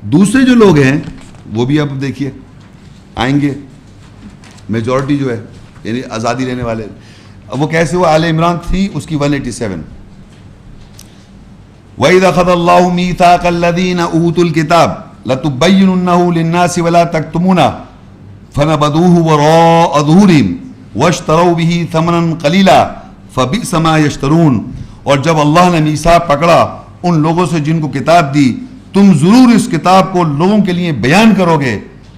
دوسرے جو لوگ ہیں وہ بھی اب دیکھیے آئیں گے، میجورٹی جو ہے یعنی آزادی لینے والے. اب وہ کیسے ہوا؟ آل عمران تھی اس کی 187. وَإِذَا أَخَذَ اللَّهُ مِيثَاقَ الَّذِينَ أُوتُوا الْكِتَابَ لَتُبَيِّنُنَّهُ لِلنَّاسِ وَلَا تَكْتُمُونَهُ فَنَبَذُوهُ وَرَاءَ ظُهُورِهِمْ وَاشْتَرَوْا بِهِ ثَمَنًا قَلِيلًا فَبِئْسَ مَا يَشْتَرُونَ. اور جب اللہ نے میثاق پکڑا ان لوگوں سے جن کو کتاب دی، تم ضرور اس کتاب کو لوگوں کے لیے بیان کرو گے،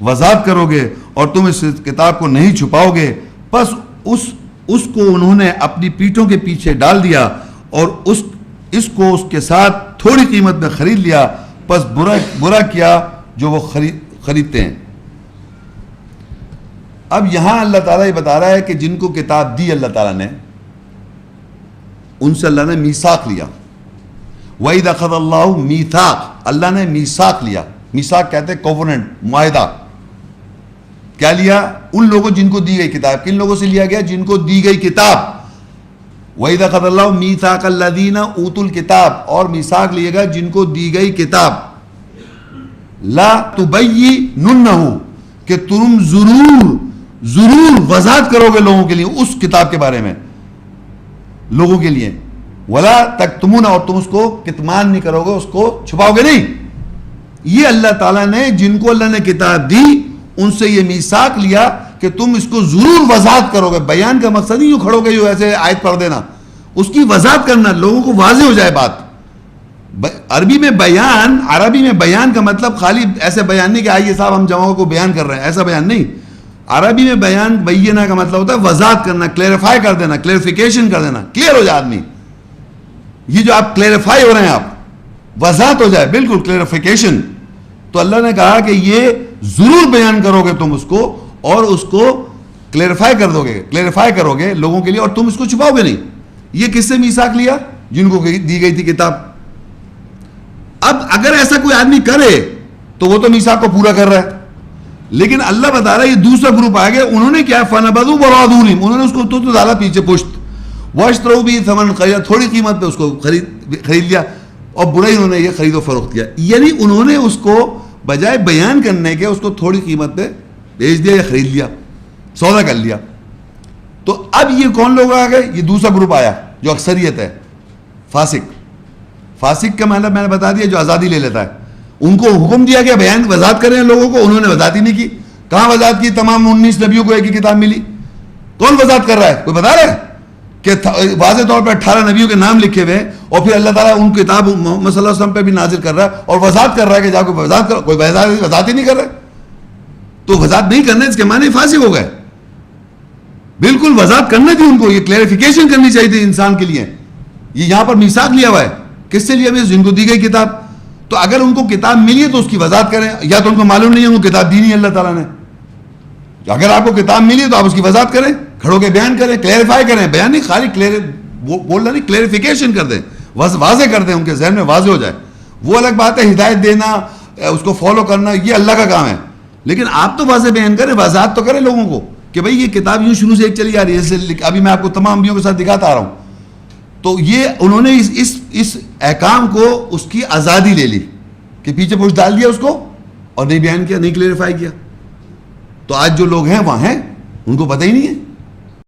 وضاحت کرو گے، اور تم اس کتاب کو نہیں چھپاؤ گے. پس اس کو انہوں نے اپنی پیٹھوں کے پیچھے ڈال دیا اور اس کو اس کے ساتھ تھوڑی قیمت میں خرید لیا. پس برا کیا جو وہ خریدتے ہیں. اب یہاں اللہ تعالیٰ یہ بتا رہا ہے کہ جن کو کتاب دی اللہ تعالیٰ نے، ان سے اللہ نے میثاق لیا. وَإِذَا أَخَذَ اللَّهُ مِيثَاقَ، اللہ نے میثاق لیا. میثاق کہتے ہیں کووننٹ، معاہدہ. کیا لیا؟ ان لوگوں جن کو دی گئی کتاب. کن لوگوں سے لیا گیا؟ جن کو دی گئی کتاب. وَإِذَا أَخَذَ اللَّهُ مِيثَاقَ الَّذِينَ أُوتُوا الْكِتَابَ، اور میثاق لیے گا جن کو دی گئی کتاب. لَا تُبَيِّنُنَّهُ، کہ تم ضرور وضاحت کرو گے لوگوں کے لیے اس کتاب کے بارے میں، لوگوں کے لیے. وَلَا تَكْتُمُونَ، اور تم اس کو کتمان نہیں کرو گے، اس کو چھپاؤ گے نہیں. یہ اللہ تعالیٰ نے جن کو اللہ نے کتاب دی ان سے یہ میثاق لیا کہ تم اس کو ضرور وضاحت کرو گے. بیان کا مقصد نہیں یوں کھڑو گے جو ایسے آیت پڑھ دینا، اس کی وضاحت کرنا، لوگوں کو واضح ہو جائے بات. عربی میں بیان کا مطلب خالی ایسے بیان نہیں کہ آئیے صاحب ہم جماعوں کو بیان کر رہے ہیں، ایسا بیان نہیں. عربی میں بیانہ کا مطلب ہوتا ہے وضاحت کرنا، کلیریفائی کر دینا، کلیریفیکیشن کر دینا، کلیئر ہو جائے آدمی. یہ جو آپ کلیریفائی ہو رہے ہیں، آپ وضاحت ہو جائے، بالکل کلیریفیکیشن. تو اللہ نے کہا کہ یہ ضرور بیان کرو گے تم اس کو، اور اس کو کلیریفائی کرو گے لوگوں کے لیے، اور تم اس کو چھپاؤ گے نہیں. یہ کس سے میثاق لیا؟ جن کو دی گئی تھی کتاب. اب اگر ایسا کوئی آدمی کرے تو وہ تو میثاق کو پورا کر رہا ہے، لیکن اللہ بتا رہا ہے یہ دوسرا گروپ آ گیا. انہوں نے کیا؟ فَنَبَذُوا وَرَاءَ ظُهُورِهِمْ، انہوں نے اس کو تو ڈالا پیچھے پشت. وَاشْتَرَوْا بِهِ ثَمَنًا قَلِيلًا، تھوڑی قیمت پہ اس کو خرید لیا، اور برا ہی انہوں نے یہ خرید و فروخت کیا. یعنی انہوں نے اس کو بجائے بیان کرنے کے اس کو تھوڑی قیمت پہ بیچ دیا یا خرید لیا، سودا کر لیا. تو اب یہ کون لوگ آ گئے؟ یہ دوسرا گروپ آیا جو اکثریت ہے، فاسق. فاسق کا مطلب میں نے بتا دیا، جو آزادی لے لیتا ہے. ان کو حکم دیا گیا بیان وضاحت کریں لوگوں کو، انہوں نے وضاحت ہی نہیں کی. کہاں وضاحت کی؟ تمام 19 نبیوں کو ایک ہی کتاب ملی. کون وضاحت کر رہا ہے؟ کوئی بتا رہا ہے کہ واضح طور پہ 18 نبیوں کے نام لکھے ہوئے، اور پھر اللہ تعالیٰ ان کتاب محمد صلی اللہ علیہ وسلم پہ بھی نازل کر رہا ہے اور وضاحت کر رہا ہے کہ جا کے وضاحت کرو. کوئی وضاحت ہی نہیں کر رہا ہے. تو وضاحت نہیں کرنے اس کے معنی فاسق ہو گئے. بالکل وضاحت کرنا تھی ان کو، یہ کلیریفیکیشن کرنی چاہیے تھی انسان کے لیے. یہ یہاں پر میثاق لیا ہوا ہے. کس سے لیا؟ جن کو دی گئی کتاب. تو اگر ان کو کتاب ملی ہے تو اس کی وضاحت کریں، یا تو ان کو معلوم نہیں ہے ان کو کتاب دی نہیں اللہ تعالیٰ نے. اگر آپ کو کتاب ملی ہے تو آپ اس کی وضاحت کریں، کھڑو کے بیان کریں، کلیریفائی کریں. بیان نہیں خالی بولنا نہیں، کلیریفیکیشن کر دیں، واضح کر دیں، ان کے ذہن میں واضح ہو جائے. وہ الگ بات ہے ہدایت دینا، اس کو فالو کرنا، یہ اللہ کا کام ہے. لیکن آپ تو واضح بیان کریں، وضاحت تو کریں لوگوں کو کہ بھائی یہ کتاب یوں شروع سے ایک چلی آ رہی ہے. ابھی میں آپ کو تمام انبیاء کے ساتھ دکھاتا آ رہا ہوں. تو یہ انہوں نے اس احکام کو اس کی آزادی لے لی کہ پیچھے پوچھ ڈال دیا اس کو، اور نہیں بیان کیا، نہیں کلیریفائی کیا. تو آج جو لوگ ہیں وہاں ہیں، ان کو پتہ ہی نہیں ہے.